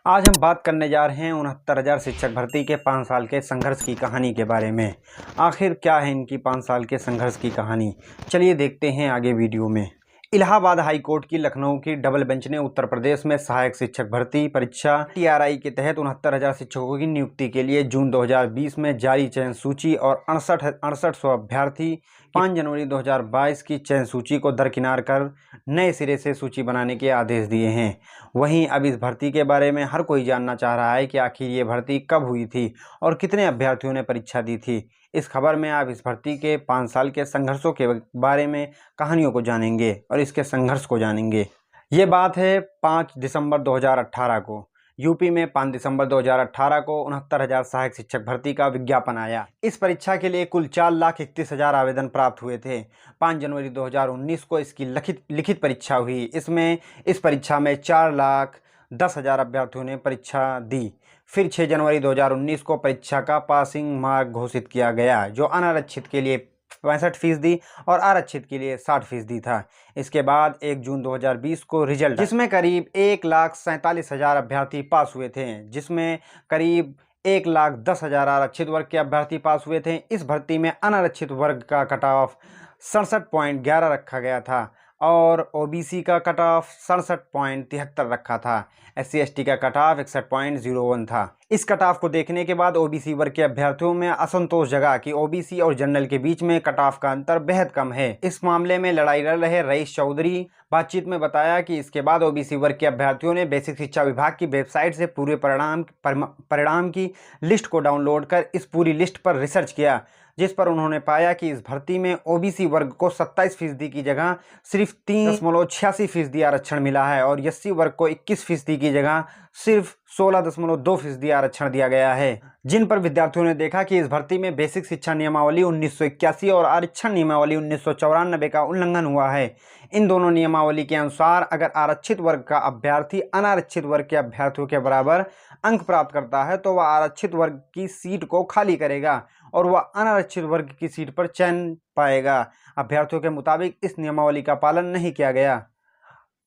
आज हम बात करने जा रहे हैं 69,000 शिक्षक भर्ती के 5 साल के संघर्ष की कहानी के बारे में। आखिर क्या है इनकी 5 साल के संघर्ष की कहानी, चलिए देखते हैं आगे वीडियो में। इलाहाबाद हाई कोर्ट की लखनऊ की डबल बेंच ने उत्तर प्रदेश में सहायक शिक्षक भर्ती परीक्षा टीआरआई के तहत 69,000 शिक्षकों की नियुक्ति के लिए जून 2020 में जारी चयन सूची और 6800 अभ्यर्थी 5 जनवरी 2022 की चयन सूची को दरकिनार कर नए सिरे से सूची बनाने के आदेश दिए हैं। वहीं अब इस भर्ती के बारे में हर कोई जानना चाह रहा है कि आखिर ये भर्ती कब हुई थी और कितने अभ्यर्थियों ने परीक्षा दी थी। इस खबर में आप इस भर्ती के 5 साल के संघर्षों के बारे में कहानियों को जानेंगे और इसके संघर्ष को जानेंगे। ये बात है 5 दिसंबर 2018 को। यूपी में 5 दिसंबर 2018 को 69,000 सहायक शिक्षक भर्ती का विज्ञापन आया। इस परीक्षा के लिए कुल 4,31,000 आवेदन प्राप्त हुए थे। 5 जनवरी 2019 को इसकी लिखित परीक्षा हुई। इस परीक्षा में 4,10,000 अभ्यर्थियों ने परीक्षा दी। फिर 6 जनवरी 2019 को परीक्षा का पासिंग मार्क घोषित किया गया, जो अनारक्षित के लिए 65% और आरक्षित के लिए 60% था। इसके बाद 1 जून 2020 को रिजल्ट, जिसमें करीब 1,47,000 अभ्यर्थी पास हुए थे, जिसमें करीब 1,10,000 आरक्षित वर्ग के अभ्यर्थी पास हुए थे। इस भर्ती में अनारक्षित वर्ग का कट ऑफ 67.11 रखा गया था और ओबीसी का कट ऑफ 67.73 रखा था। SC/ST का कट ऑफ 61.01 था। इस कट ऑफ को देखने के बाद ओबीसी वर्ग के अभ्यर्थियों में असंतोष जगा कि ओबीसी और जनरल के बीच में कट ऑफ का अंतर बेहद कम है। इस मामले में लड़ाई लड़ रहे रईस चौधरी बातचीत में बताया कि इसके बाद ओबीसी वर्ग के अभ्यर्थियों ने बेसिक शिक्षा विभाग की वेबसाइट से पूरे परिणाम की लिस्ट को डाउनलोड कर इस पूरी लिस्ट पर रिसर्च किया, जिस पर उन्होंने पाया कि इस भर्ती में ओबीसी वर्ग को 27% की जगह सिर्फ 3.86% आरक्षण मिला है और SC वर्ग को 21% की जगह सिर्फ 16.2% आरक्षण दिया गया है। जिन पर विद्यार्थियों ने देखा कि इस भर्ती में बेसिक शिक्षा नियमावली 1981 और आरक्षण नियमावली 1994 का उल्लंघन हुआ है। इन दोनों नियमावली के अनुसार अगर आरक्षित वर्ग का अभ्यर्थी अनारक्षित वर्ग के अभ्यर्थियों के बराबर अंक प्राप्त करता है तो वह आरक्षित वर्ग की सीट को खाली करेगा और वह अनारक्षित वर्ग की सीट पर चयन पाएगा। अभ्यर्थियों के मुताबिक इस नियमावली का पालन नहीं किया गया।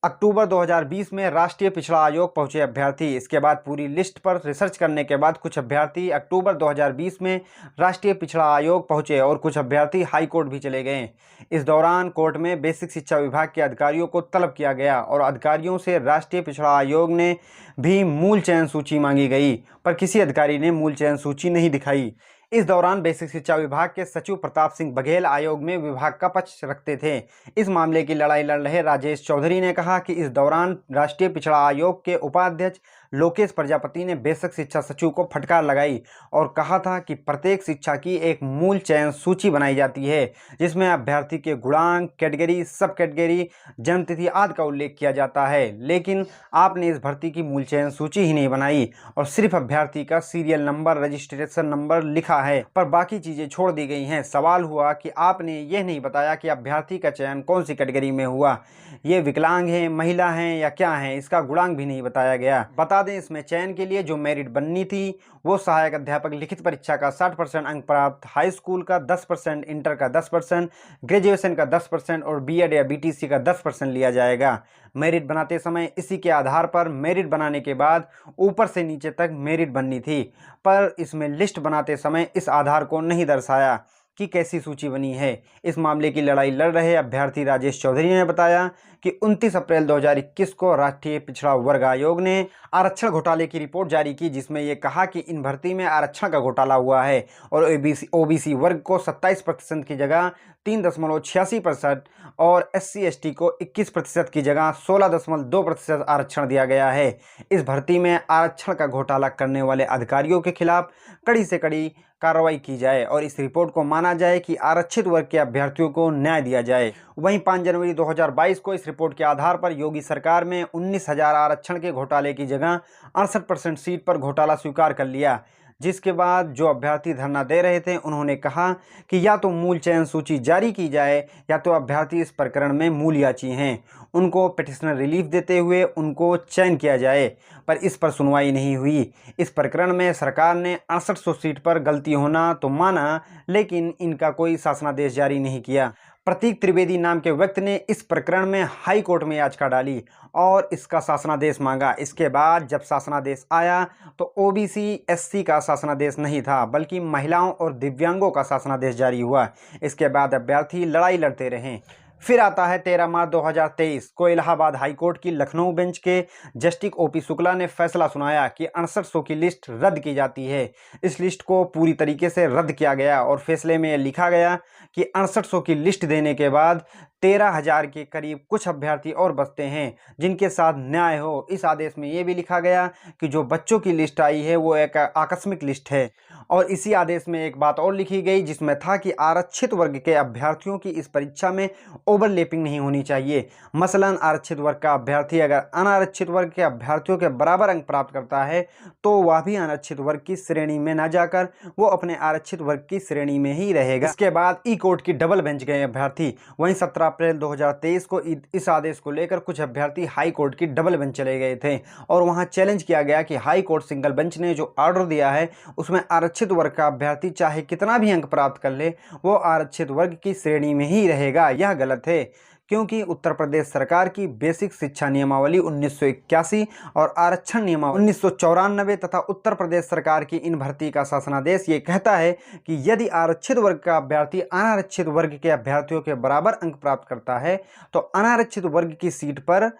अक्टूबर 2020 में राष्ट्रीय पिछड़ा आयोग पहुंचे अभ्यर्थी। इसके बाद पूरी लिस्ट पर रिसर्च करने के बाद कुछ अभ्यर्थी अक्टूबर 2020 में राष्ट्रीय पिछड़ा आयोग पहुंचे और कुछ अभ्यर्थी हाई कोर्ट भी चले गए। इस दौरान कोर्ट में बेसिक शिक्षा विभाग के अधिकारियों को तलब किया गया और अधिकारियों से राष्ट्रीय पिछड़ा आयोग ने भी मूल चयन सूची मांगी गई, पर किसी अधिकारी ने मूल चयन सूची नहीं दिखाई। इस दौरान बेसिक शिक्षा विभाग के सचिव प्रताप सिंह बघेल आयोग में विभाग का पक्ष रखते थे। इस मामले की लड़ाई लड़ रहे राजेश चौधरी ने कहा कि इस दौरान राष्ट्रीय पिछड़ा आयोग के उपाध्यक्ष लोकेश प्रजापति ने बेसिक शिक्षा सचिव को फटकार लगाई और कहा था कि प्रत्येक शिक्षा की एक मूल चयन सूची बनाई जाती है, जिसमें अभ्यर्थी के गुणांक, कैटेगरी, सब कैटेगरी, जन्मतिथि आदि का उल्लेख किया जाता है, लेकिन आपने इस भर्ती की मूल चयन सूची ही नहीं बनाई और सिर्फ अभ्यर्थी का सीरियल नंबर, रजिस्ट्रेशन नंबर लिखा है, पर बाकी चीजें छोड़ दी गई हैं। सवाल हुआ कि आपने यह नहीं बताया कि अभ्यर्थी का चयन कौन सी कैटेगरी में हुआ, ये विकलांग है, महिला है या क्या है, इसका गुणांक भी नहीं बताया गया। बता दें, इसमें चयन के लिए जो मेरिट बननी थी वो सहायक अध्यापक लिखित परीक्षा का 60% अंक प्राप्त, हाई स्कूल का 10%, इंटर का 10%, ग्रेजुएशन का 10% और बीएड या बीटीसी का 10% लिया जाएगा। मेरिट बनाते समय इसी के आधार पर मेरिट बनाने के बाद ऊपर से नीचे तक मेरिट बननी थी, पर इसमें लिस्ट बनाते समय इस आधार को नहीं दर्शाया कि कैसी सूची बनी है। इस मामले की लड़ाई लड़ रहे अभ्यर्थी राजेश चौधरी ने बताया कि 29 अप्रैल 2021 को राष्ट्रीय पिछड़ा वर्ग आयोग ने आरक्षण घोटाले की रिपोर्ट जारी की, जिसमें यह कहा कि इन भर्ती में आरक्षण का घोटाला हुआ है और ओबीसी वर्ग को 27% की जगह 3.86% और SC/ST को 21% की जगह 16.2% आरक्षण दिया गया है। इस भर्ती में आरक्षण का घोटाला करने वाले अधिकारियों के खिलाफ कड़ी से कड़ी कार्रवाई की जाए और इस रिपोर्ट को माना जाए कि आरक्षित वर्ग के अभ्यर्थियों को न्याय दिया जाए। वहीं 5 जनवरी 2022 को इस रिपोर्ट के आधार पर योगी सरकार में 19,000 आरक्षण के घोटाले की जगह 68% सीट पर घोटाला स्वीकार कर लिया, जिसके बाद जो अभ्यर्थी धरना दे रहे थे उन्होंने कहा कि या तो मूल चयन सूची जारी की जाए या तो अभ्यर्थी इस प्रकरण में मूल याची हैं, उनको पिटिशनर रिलीफ देते हुए उनको चयन किया जाए, पर इस पर सुनवाई नहीं हुई। इस प्रकरण में सरकार ने 6800 सीट पर गलती होना तो माना, लेकिन इनका कोई शासनादेश जारी नहीं किया। प्रतीक त्रिवेदी नाम के व्यक्ति ने इस प्रकरण में हाई कोर्ट में याचिका डाली और इसका शासनादेश मांगा। इसके बाद जब शासनादेश आया तो ओबीसी एससी का शासनादेश नहीं था, बल्कि महिलाओं और दिव्यांगों का शासनादेश जारी हुआ। इसके बाद अभ्यर्थी लड़ाई लड़ते रहे। फिर आता है 13 मार्च 2023 को इलाहाबाद हाईकोर्ट की लखनऊ बेंच के जस्टिस ओपी शुक्ला ने फैसला सुनाया कि 6800 की लिस्ट रद्द की जाती है। इस लिस्ट को पूरी तरीके से रद्द किया गया और फैसले में लिखा गया कि 6800 की लिस्ट देने के बाद 13,000 के करीब कुछ अभ्यर्थी और बचते हैं जिनके साथ न्याय हो। इस आदेश में ये भी लिखा गया कि जो बच्चों की लिस्ट आई है वो एक आकस्मिक लिस्ट है। और इसी आदेश में एक बात और लिखी गई जिसमें था कि आरक्षित वर्ग के अभ्यर्थियों की इस परीक्षा में ओवरलैपिंग नहीं होनी चाहिए। मसलन आरक्षित वर्ग का अभ्यर्थी अगर अनारक्षित वर्ग के अभ्यर्थियों के बराबर अंक प्राप्त करता है तो वह भी अनारक्षित वर्ग की श्रेणी में न जाकर वो अपने आरक्षित वर्ग की श्रेणी में ही रहेगा। इसके बाद ई कोर्ट की डबल बेंच गए अभ्यर्थी। वहीं 17 अप्रैल 2023 को इस आदेश को लेकर कुछ अभ्यर्थी हाई कोर्ट की डबल बेंच चले गए थे और वहां चैलेंज किया गया कि हाई कोर्ट सिंगल बेंच ने जो ऑर्डर दिया है उसमें आरक्षित वर्ग का अभ्यर्थी चाहे कितना भी अंक प्राप्त कर ले वो आरक्षित वर्ग की श्रेणी में ही रहेगा। यह गलत है, क्योंकि उत्तर प्रदेश सरकार की बेसिक शिक्षा नियमावली 1981 और आरक्षण नियमावली 1994 तथा उत्तर प्रदेश सरकार की इन भर्ती का शासनादेश ये कहता है कि यदि आरक्षित वर्ग का अभ्यर्थी अनारक्षित वर्ग के अभ्यर्थियों के बराबर अंक प्राप्त करता है तो अनारक्षित वर्ग की सीट पर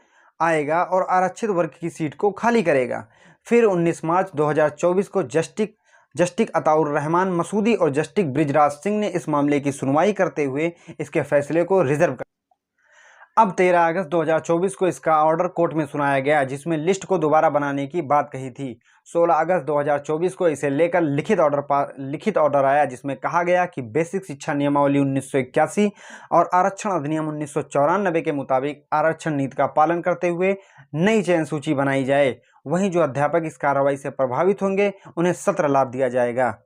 आएगा और आरक्षित वर्ग की सीट को खाली करेगा। फिर 19 मार्च 2024 को जस्टिस अताउर रहमान मसूदी और जस्टिस ब्रिजराज सिंह ने इस मामले की सुनवाई करते हुए इसके फैसले को रिजर्व कर। अब 13 अगस्त 2024 को इसका ऑर्डर कोर्ट में सुनाया गया जिसमें लिस्ट को दोबारा बनाने की बात कही थी। 16 अगस्त 2024 को इसे लेकर लिखित ऑर्डर आया जिसमें कहा गया कि बेसिक शिक्षा नियमावली 1981 और आरक्षण अधिनियम 1994 के मुताबिक आरक्षण नीति का पालन करते हुए नई चयन सूची बनाई जाए। वहीं जो अध्यापक इस कार्रवाई से प्रभावित होंगे उन्हें सत्र लाभ दिया जाएगा।